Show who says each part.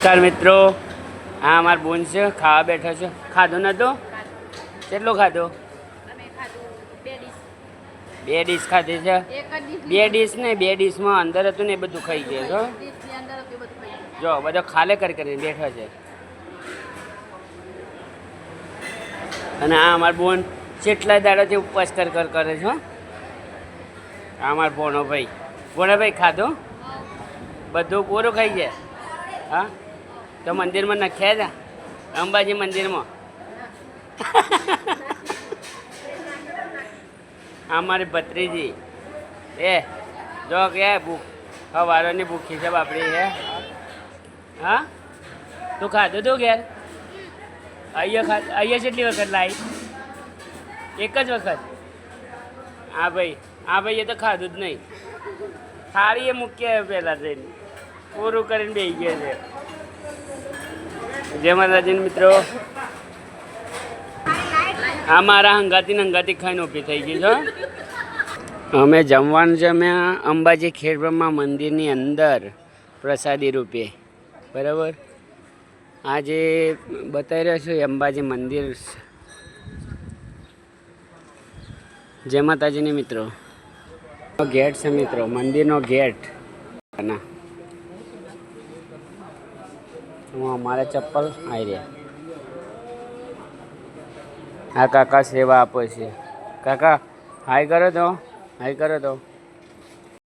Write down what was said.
Speaker 1: નમસ્કાર મિત્રો, આ અમારા બોન છે, ખાવા બેઠો છે. ખાધો નતો? કેટલો ખાધો? બે ડીશ ખાધી છે. બે ડીશ ને બે ડીશમાં અંદર હતું ને એ બધું ખાઈ ગયું છો. જો બધો ખાલે કરીને બેઠો છે. અને આ અમારા બોન કેટલા દાડાથી ઉપવાસ કરે છે. આ અમારા ભોણાભાઈ ખાધો બધું પૂરું ખાઈ જાય. હા, તો મંદિરમાં નાખ્યા હતા, અંબાજી મંદિરમાં. અમારી ભત્રીજી એ જો કે ભૂખ વારોની ભૂખી છે બાપડી હે. હા, તું ખાધું તું ઘેર? અહીંયા કેટલી વખત લાવી? એક જ વખત. હા ભાઈ એ તો ખાધું જ નહીં. થાળી એ મૂકીએ પહેલાં જઈને પૂરું કરીને બેસી ગયા છે. જય માતાજી મિત્રો, આ મારા હંગાતી ખાઈને ઊભી થઈ ગઈ છો. અમે જમવાનું જમ્યા અંબાજી ખેડબ્રહ્મા મંદિરની અંદર પ્રસાદી રૂપે. બરાબર, આજે બતાવી રહ્યો છું અંબાજી મંદિર. જય માતાજીની મિત્રો, ગેટ છે મિત્રો, મંદિરનો ગેટ. અમારા ચપ્પલ આવી રહ્યા. આ કાકા સેવા આપે છે. કાકા હાય કરો તો.